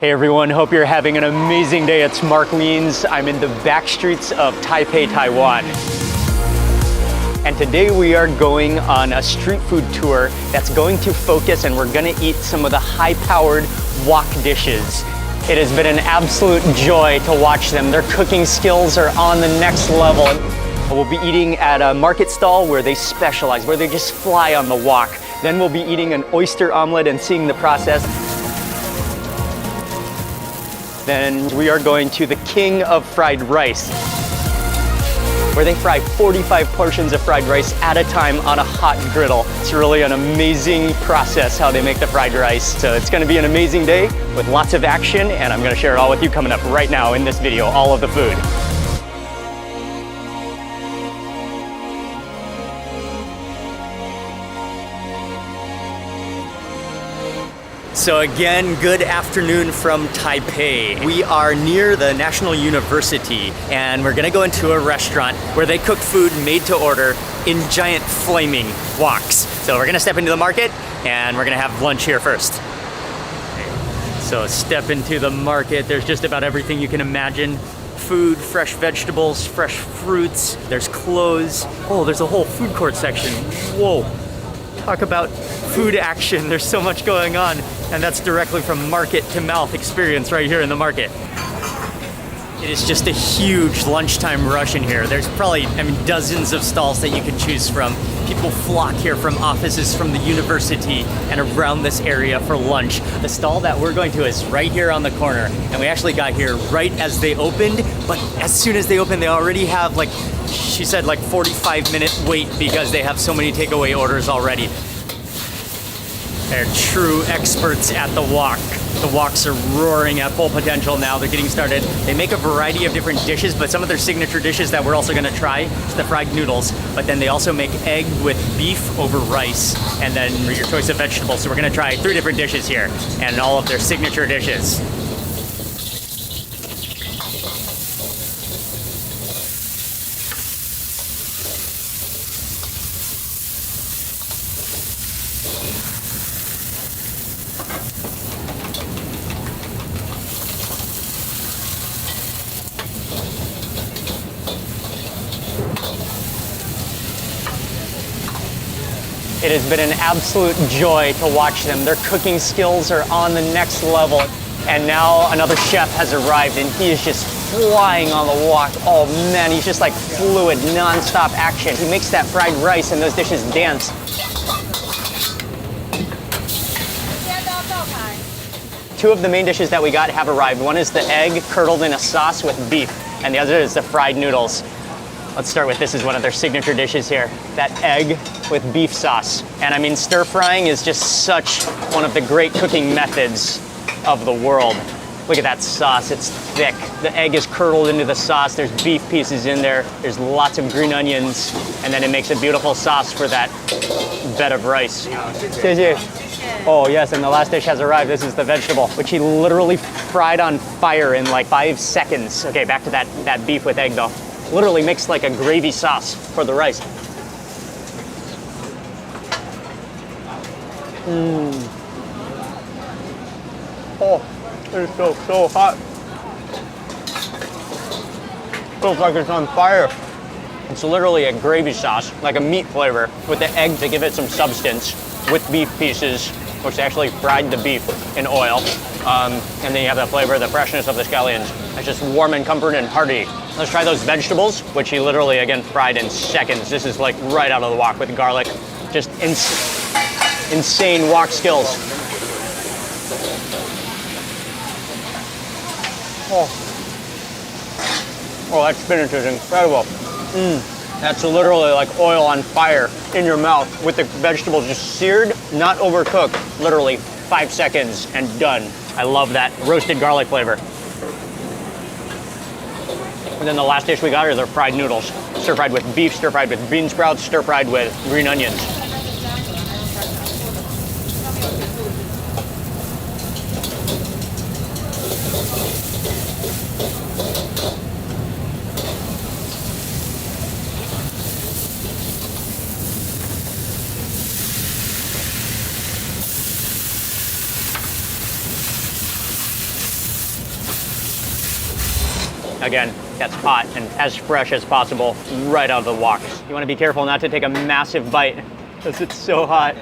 Hey everyone, hope you're having an amazing day. It's Mark Wiens. I'm in the back streets of Taipei, Taiwan. And today we are going on a street food tour that's going to focus, and we're gonna eat some of the high-powered wok dishes. It has been an absolute joy to watch them. Their cooking skills are on the next level. We'll be eating at a market stall where they specialize, where they just fly on the wok. Then we'll be eating an oyster omelet and seeing the process. Then we are going to the king of fried rice, where they fry 45 portions of fried rice at a time on a hot griddle. It's really an amazing process how they make the fried rice. So it's gonna be an amazing day with lots of action, and I'm gonna share it all with you coming up right now in this video, all of the food. So again, good afternoon from Taipei. We are near the National University, and we're gonna go into a restaurant where they cook food made to order in giant flaming woks. So we're gonna step into the market, and we're gonna have lunch here first. So step into the market. There's just about everything you can imagine. Food, fresh vegetables, fresh fruits. There's clothes. Oh, there's a whole food court section. Whoa. Talk about food action. There's so much going on, and that's directly from market to mouth experience right here in the market. It is just a huge lunchtime rush in here. There's probably, dozens of stalls that you can choose from. People flock here from offices from the university and around this area for lunch. The stall that we're going to is right here on the corner, and we actually got here right as they opened, but as soon as they opened, they already have, like she said, like 45-minute wait because they have so many takeaway orders already. They're true experts at the wok. The woks are roaring at full potential now. They're getting started. They make a variety of different dishes, but some of their signature dishes that we're also gonna try is the fried noodles. But then they also make egg with beef over rice, and then your choice of vegetables. So we're gonna try 3 different dishes here, and all of their signature dishes. It has been an absolute joy to watch them. Their cooking skills are on the next level. And now another chef has arrived, and he is just flying on the wok. Oh man, he's just like fluid, non-stop action. He makes that fried rice and those dishes dance. Two of the main dishes that we got have arrived. One is the egg curdled in a sauce with beef, and the other is the fried noodles. Let's start with, this is one of their signature dishes here, that egg with beef sauce. And stir frying is just such one of the great cooking methods of the world. Look at that sauce, it's thick. The egg is curdled into the sauce, there's beef pieces in there, there's lots of green onions, and then it makes a beautiful sauce for that bed of rice. Oh yes, and the last dish has arrived. This is the vegetable, which he literally fried on fire in like 5 seconds. Okay, back to that beef with egg though. Literally makes like a gravy sauce for the rice. Oh, it's so hot. Feels like it's on fire. It's literally a gravy sauce, like a meat flavor, with the egg to give it some substance, with beef pieces, which they actually fried the beef in oil. And then you have the flavor, the freshness of the scallions. It's just warm and comfort and hearty. Let's try those vegetables, which he literally, again, fried in seconds. This is like right out of the wok with garlic. Just insane wok skills. Oh, that spinach is incredible. That's literally like oil on fire in your mouth with the vegetables just seared, not overcooked. Literally 5 seconds and done. I love that roasted garlic flavor. And then the last dish we got are the fried noodles. Stir-fried with beef, stir-fried with bean sprouts, stir-fried with green onions. Again, that's hot and as fresh as possible right out of the wok. You want to be careful not to take a massive bite because it's so hot.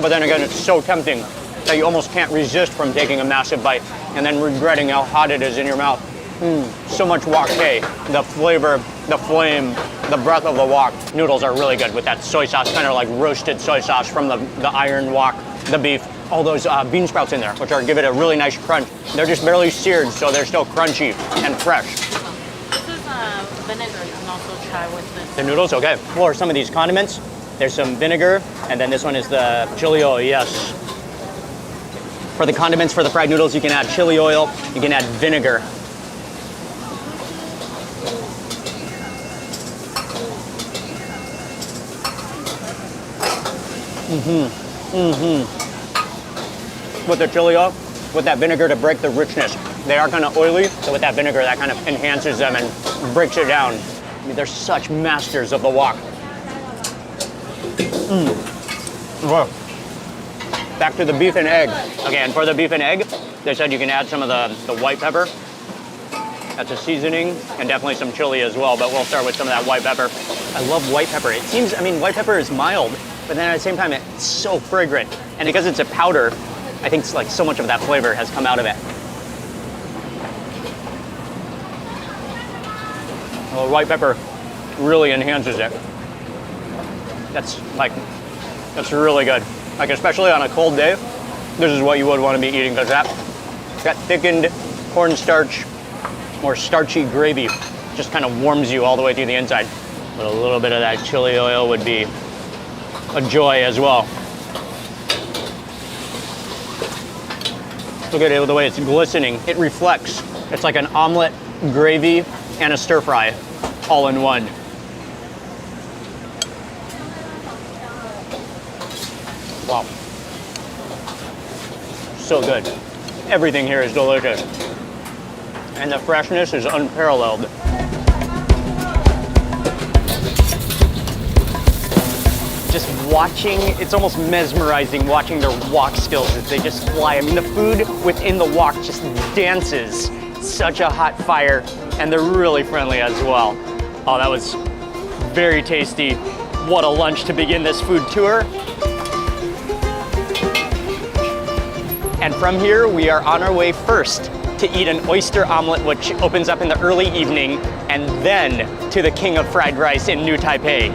But then again, it's so tempting that you almost can't resist from taking a massive bite and then regretting how hot it is in your mouth. So much wok hei. The flavor, the flame, the breath of the wok. Noodles are really good with that soy sauce, kind of like roasted soy sauce from the iron wok, the beef. All those bean sprouts in there, which are give it a really nice crunch. They're just barely seared, so they're still crunchy and fresh. This is vinegar. You can also try with this. The noodles, okay. For some of these condiments, there's some vinegar, and then this one is the chili oil, yes. For the condiments for the fried noodles, you can add chili oil, you can add vinegar. With the chili oil, with that vinegar to break the richness. They are kind of oily, so with that vinegar, that kind of enhances them and breaks it down. I mean, they're such masters of the wok. Back to the beef and egg. Okay, and for the beef and egg, they said you can add some of the white pepper. That's a seasoning, and definitely some chili as well, but we'll start with some of that white pepper. I love white pepper. It seems, I mean, white pepper is mild, but then at the same time, it's so fragrant. And because it's a powder, I think it's like so much of that flavor has come out of it. Well, white pepper really enhances it. That's really good. Like, especially on a cold day, this is what you would want to be eating, because that thickened cornstarch or starchy gravy just kind of warms you all the way through the inside. But a little bit of that chili oil would be a joy as well. Look at it, the way it's glistening. It reflects. It's like an omelet, gravy, and a stir fry all in one. Wow. So good. Everything here is delicious. And the freshness is unparalleled. Just watching, it's almost mesmerizing watching their wok skills as they just fly. I mean, the food within the wok just dances. Such a hot fire, and they're really friendly as well. Oh, that was very tasty. What a lunch to begin this food tour. And from here, we are on our way first to eat an oyster omelet, which opens up in the early evening, and then to the king of fried rice in New Taipei.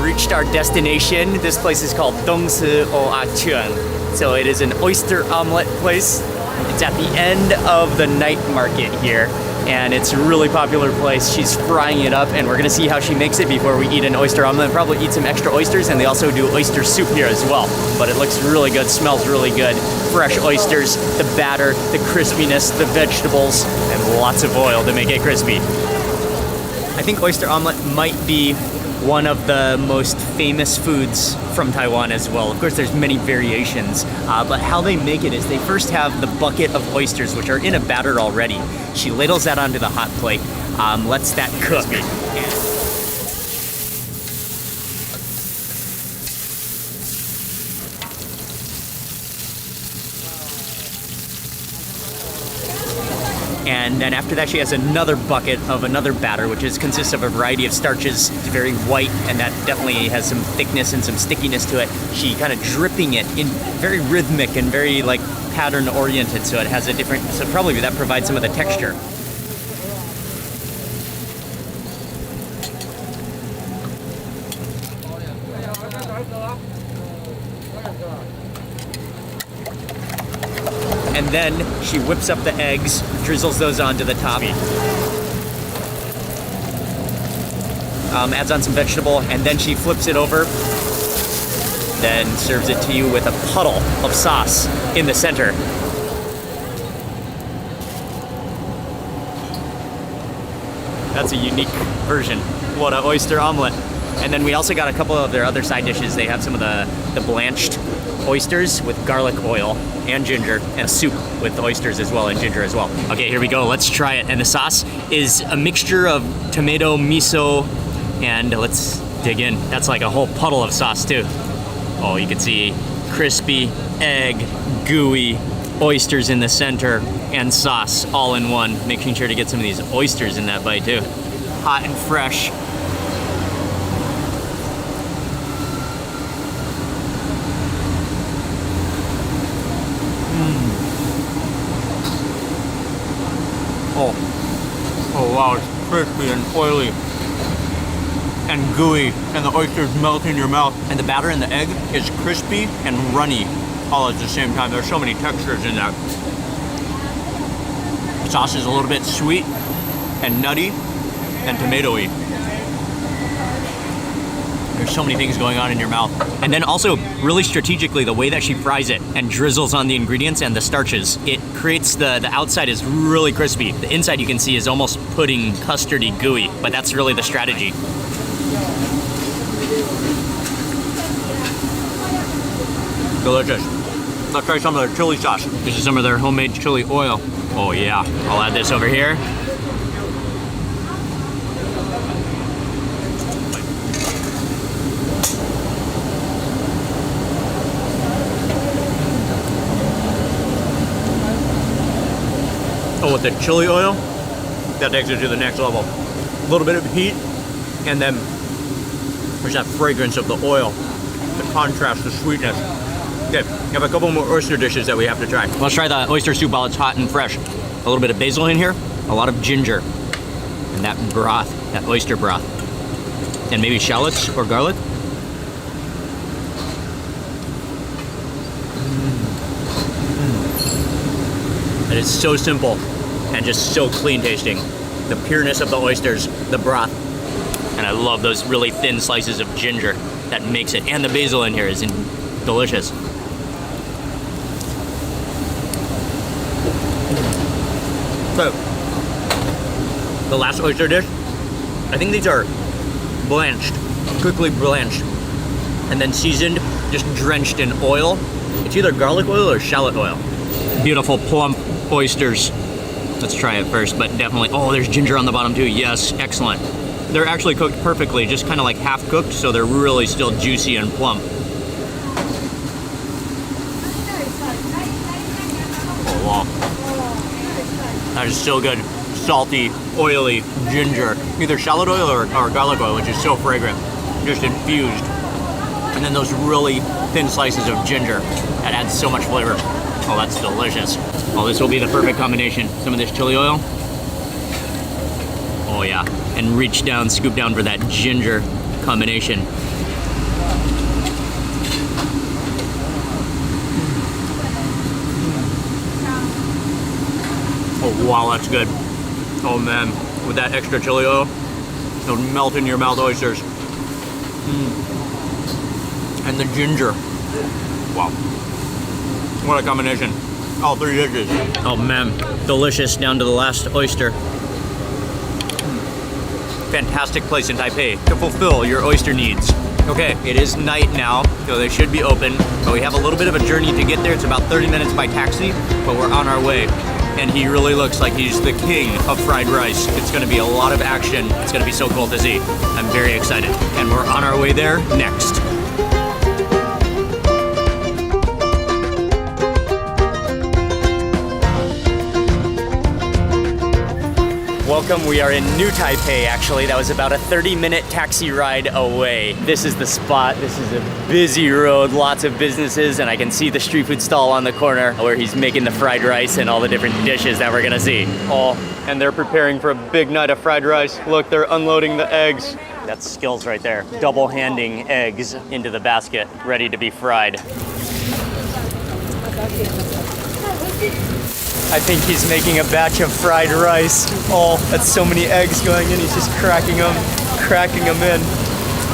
Reached our destination. This place is called Dongsi Oachuan. So it is an oyster omelet place. It's at the end of the night market here, and it's a really popular place. She's frying it up, and we're gonna see how she makes it before we eat an oyster omelet. Probably eat some extra oysters, and they also do oyster soup here as well. But it looks really good, smells really good. Fresh oysters, the batter, the crispiness, the vegetables, and lots of oil to make it crispy. I think oyster omelet might be one of the most famous foods from Taiwan as well. Of course, there's many variations, but how they make it is they first have the bucket of oysters, which are in a batter already. She ladles that onto the hot plate, lets that cook. And then after that, she has another bucket of another batter, which consists of a variety of starches. It's very white, and that definitely has some thickness and some stickiness to it. She kind of dripping it in very rhythmic and very like pattern oriented, so it has a different, so probably that provides some of the texture. And then she whips up the eggs, drizzles those onto the top. Adds on some vegetable, and then she flips it over. Then serves it to you with a puddle of sauce in the center. That's a unique version. What an oyster omelet. And then we also got a couple of their other side dishes. They have some of the blanched oysters with garlic oil and ginger, and soup with oysters as well and ginger as well. Okay, here we go. Let's try it. And the sauce is a mixture of tomato, miso, and let's dig in. That's like a whole puddle of sauce too. Oh, you can see crispy, egg, gooey, oysters in the center, and sauce all in one. Making sure to get some of these oysters in that bite too. Hot and fresh. Oh wow, it's crispy and oily and gooey, and the oysters melt in your mouth. And the batter in the egg is crispy and runny all at the same time. There's so many textures in that. The sauce is a little bit sweet and nutty and tomatoey. There's so many things going on in your mouth. And then also, really strategically, the way that she fries it and drizzles on the ingredients and the starches, it creates the outside is really crispy. The inside you can see is almost pudding, custardy, gooey, but that's really the strategy. Delicious. Let's try some of their chili sauce. This is some of their homemade chili oil. Oh yeah, I'll add this over here. Oh, with the chili oil, that takes it to the next level. A little bit of heat, and then there's that fragrance of the oil, the contrast, the sweetness. Okay, we have a couple more oyster dishes that we have to try. Let's try the oyster soup while it's hot and fresh. A little bit of basil in here, a lot of ginger, and that broth, that oyster broth. And maybe shallots or garlic. It is so simple and just so clean tasting. The pureness of the oysters, the broth, and I love those really thin slices of ginger that makes it. And the basil in here is delicious. So, the last oyster dish, I think these are blanched, quickly blanched, and then seasoned, just drenched in oil. It's either garlic oil or shallot oil. Beautiful plump oysters. Let's try it first, but definitely, oh, there's ginger on the bottom too. Yes, excellent. They're actually cooked perfectly, just kind of like half cooked, so they're really still juicy and plump. Oh, wow. That is so good. Salty, oily ginger. Either shallot oil or garlic oil, which is so fragrant. Just infused. And then those really thin slices of ginger. That adds so much flavor. Oh, that's delicious. Oh, this will be the perfect combination. Some of this chili oil. Oh yeah. And reach down, scoop down for that ginger combination. Oh wow, that's good. Oh man, with that extra chili oil, it'll melt in your mouth oysters. And the ginger. Wow. What a combination. All three dishes. Oh man, delicious down to the last oyster. Fantastic place in Taipei to fulfill your oyster needs. Okay, it is night now, so they should be open, but we have a little bit of a journey to get there. It's about 30 minutes by taxi, but we're on our way. And he really looks like he's the king of fried rice. It's gonna be a lot of action. It's gonna be so cool to see. I'm very excited. And we're on our way there next. Welcome, we are in New Taipei actually. That was about a 30-minute taxi ride away. This is the spot. This is a busy road, lots of businesses, and I can see the street food stall on the corner where he's making the fried rice and all the different dishes that we're gonna see. Oh, and they're preparing for a big night of fried rice. Look, they're unloading the eggs. That's skills right there. Double handing eggs into the basket, ready to be fried. I think he's making a batch of fried rice. Oh, that's so many eggs going in. He's just cracking them in.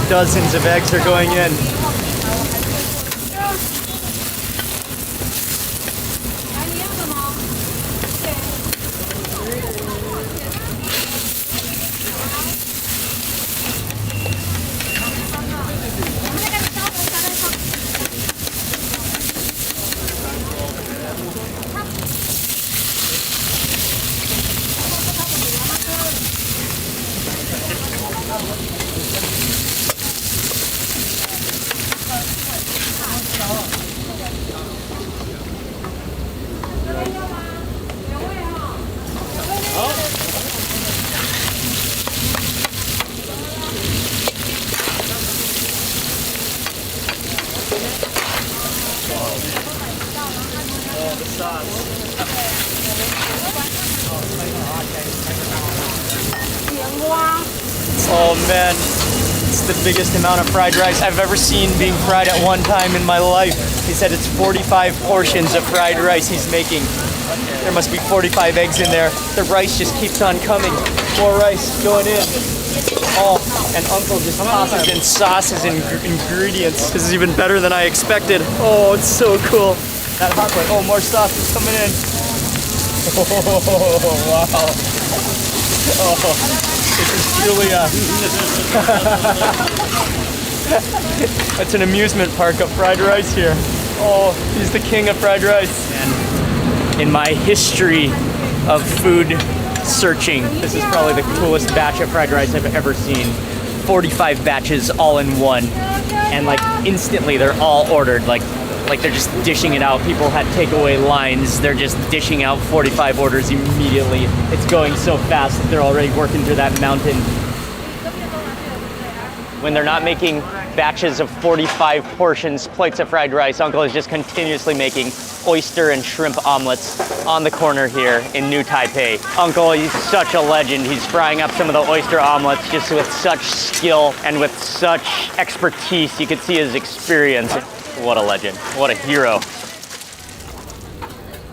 Dozens of eggs are going in. Oh man, it's the biggest amount of fried rice I've ever seen being fried at one time in my life. He said it's 45 portions of fried rice he's making. There must be 45 eggs in there. The rice just keeps on coming. More rice going in. Oh, and Uncle just tosses in sauces and ingredients. This is even better than I expected. Oh, it's so cool. That hot plate. Oh, more sauce is coming in. Oh, wow. Oh, this is truly That's an amusement park of fried rice here. Oh, he's the king of fried rice. And in my history of food searching, this is probably the coolest batch of fried rice I've ever seen. 45 batches all in one. And like instantly they're all ordered. Like they're just dishing it out. People had takeaway lines. They're just dishing out 45 orders immediately. It's going so fast that they're already working through that mountain. When they're not making batches of 45 portions, plates of fried rice, Uncle is just continuously making oyster and shrimp omelets on the corner here in New Taipei. Uncle, he's such a legend. He's frying up some of the oyster omelets just with such skill and with such expertise. You could see his experience. What a legend. What a hero.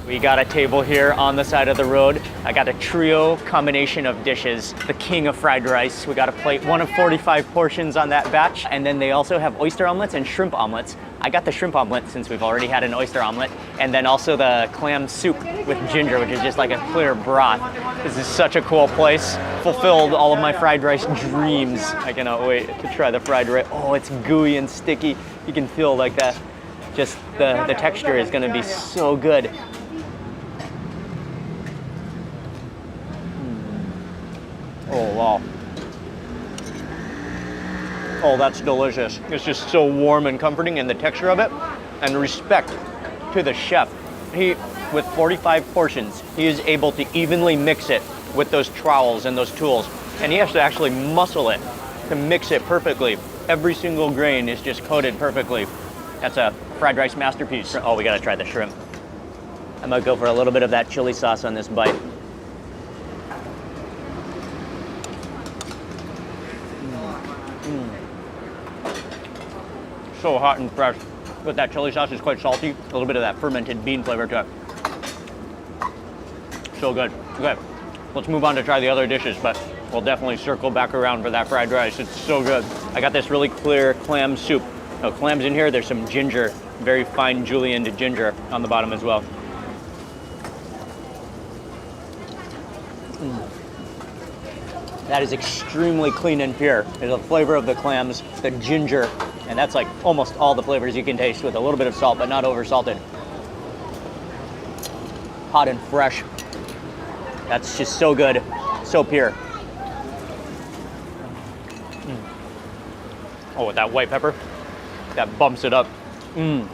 We got a table here on the side of the road. I got a trio combination of dishes. The king of fried rice. We got a plate, one of 45 portions on that batch. And then they also have oyster omelets and shrimp omelets. I got the shrimp omelet since we've already had an oyster omelet. And then also the clam soup with ginger, which is just like a clear broth. This is such a cool place. Fulfilled all of my fried rice dreams. I cannot wait to try the fried rice. Oh, it's gooey and sticky. You can feel like that. Just the texture is gonna be so good. Oh, wow. Oh, that's delicious. It's just so warm and comforting, and the texture of it, and respect to the chef. He, with 45 portions, he is able to evenly mix it with those trowels and those tools. And he has to actually muscle it to mix it perfectly. Every single grain is just coated perfectly. That's a fried rice masterpiece. Oh, we gotta try the shrimp. I'm gonna go for a little bit of that chili sauce on this bite. So hot and fresh. But that chili sauce is quite salty. A little bit of that fermented bean flavor to it. So good. Okay, let's move on to try the other dishes, but we'll definitely circle back around for that fried rice. It's so good. I got this really clear clam soup. No, clams in here, there's some ginger, very fine julienned ginger on the bottom as well. That is extremely clean and pure. There's the flavor of the clams, the ginger, and that's like almost all the flavors you can taste with a little bit of salt, but not over salted. Hot and fresh. That's just so good, so pure. Oh, with that white pepper, that bumps it up. The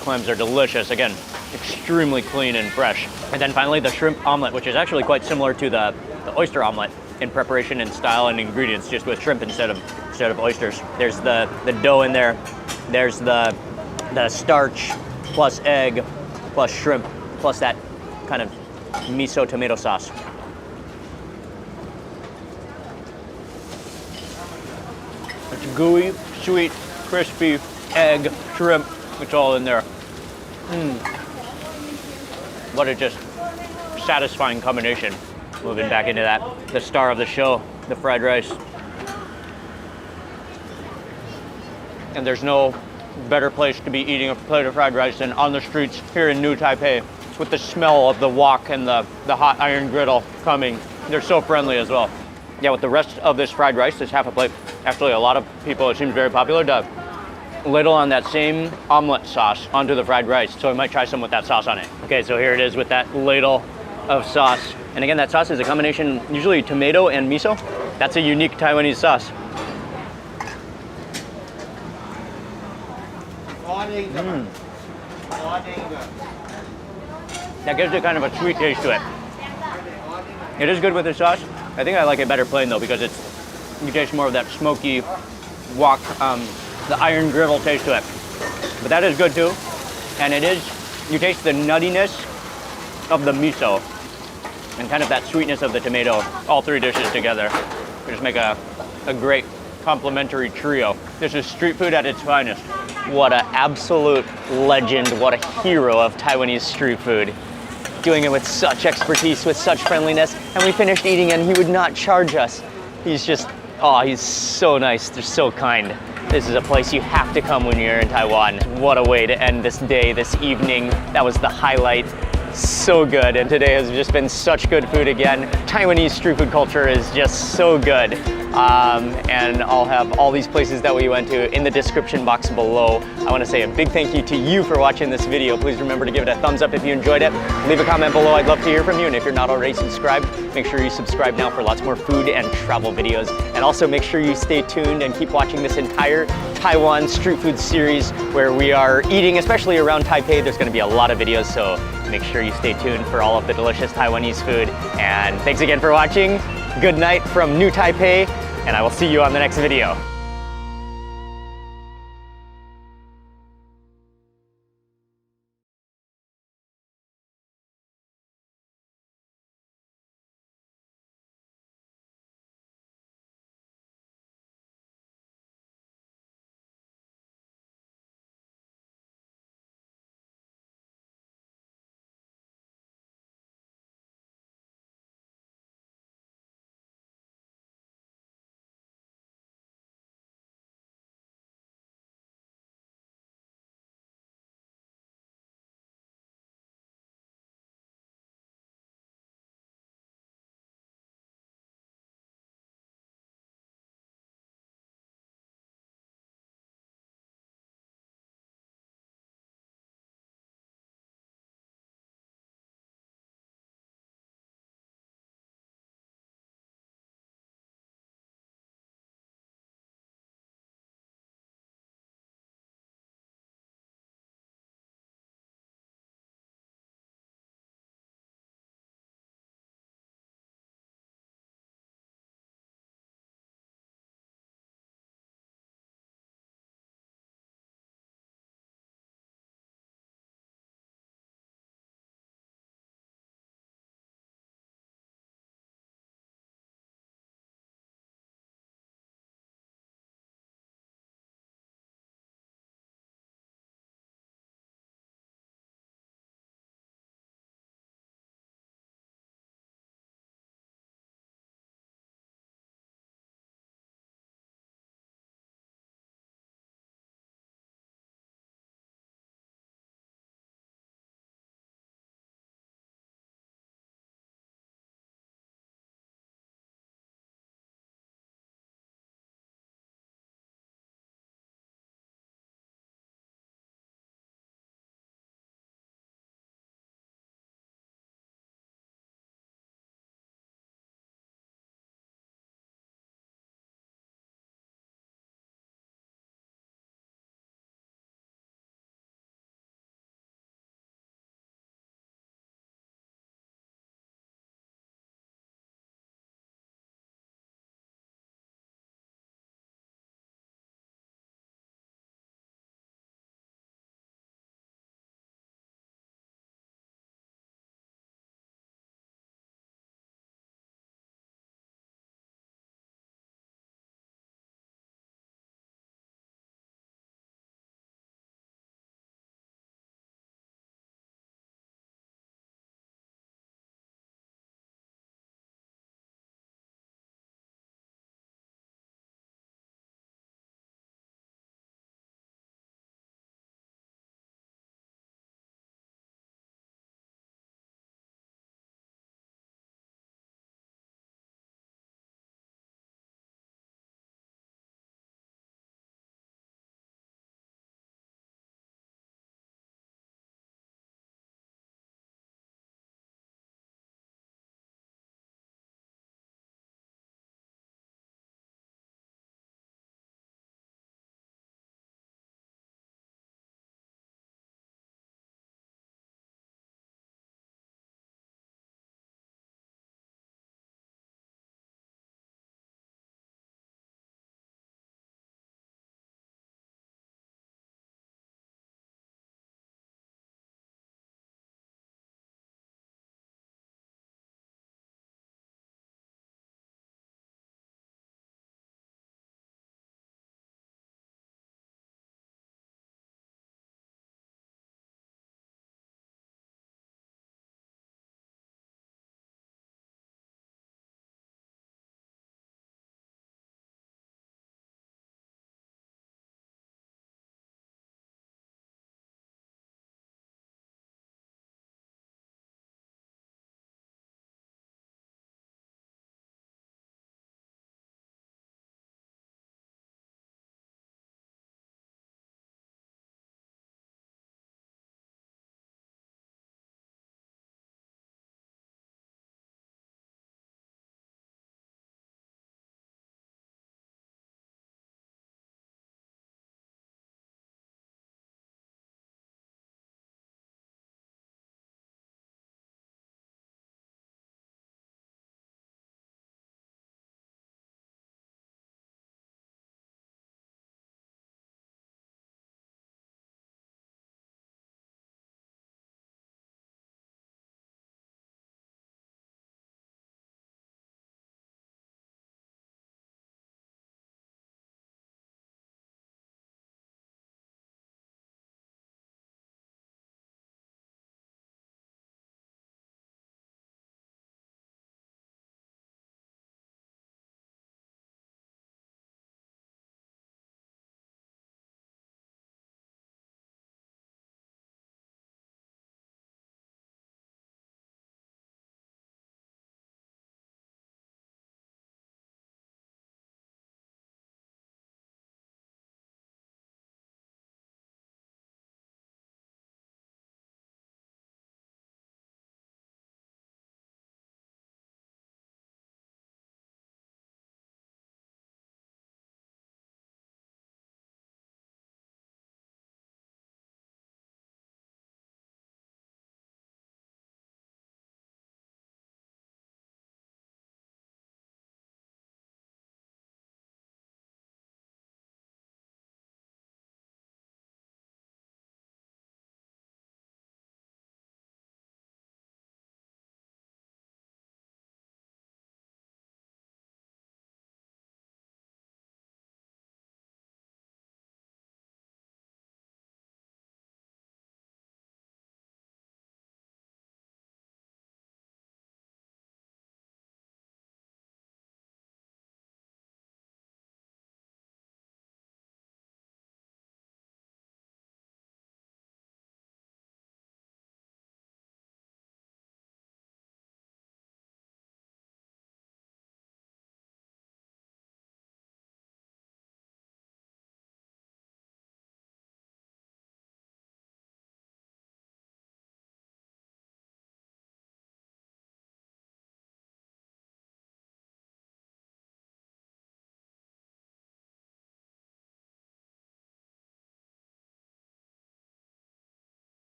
clams are delicious. Again, extremely clean and fresh. And then finally the shrimp omelet, which is actually quite similar to the oyster omelet in preparation and style and ingredients, just with shrimp instead of oysters. There's the dough in there. There's the starch plus egg plus shrimp plus that kind of miso tomato sauce. It's gooey, sweet, crispy, egg, shrimp. It's all in there. What a just satisfying combination. Moving back into that, the star of the show, the fried rice. And there's no better place to be eating a plate of fried rice than on the streets here in New Taipei, with the smell of the wok and the hot iron griddle coming. They're so friendly as well. Yeah, with the rest of this fried rice, this half a plate, actually a lot of people, it seems very popular to ladle on that same omelet sauce onto the fried rice. So I might try some with that sauce on it. Okay, so here it is with that ladle of sauce. And again, that sauce is a combination, usually tomato and miso. That's a unique Taiwanese sauce. That gives it kind of a sweet taste to it. It is good with the sauce. I think I like it better plain though, because you taste more of that smoky wok, the iron griddle taste to it. But that is good too. And you taste the nuttiness of the miso and kind of that sweetness of the tomato, all three dishes together, just make a great complementary trio. This is street food at its finest. What an absolute legend, what a hero of Taiwanese street food. Doing it with such expertise, with such friendliness, and we finished eating and he would not charge us. He's just, oh, he's so nice, they're so kind. This is a place you have to come when you're in Taiwan. What a way to end this day, this evening. That was the highlight. So good, and today has just been such good food again. Taiwanese street food culture is just so good. And I'll have all these places that we went to in the description box below. I want to say a big thank you to you for watching this video. Please remember to give it a thumbs up if you enjoyed it. Leave a comment below, I'd love to hear from you. And if you're not already subscribed, make sure you subscribe now for lots more food and travel videos. And also make sure you stay tuned and keep watching this entire Taiwan street food series where we are eating, especially around Taipei. There's going to be a lot of videos, so make sure you stay tuned for all of the delicious Taiwanese food. And thanks again for watching. Good night from New Taipei, and I will see you on the next video.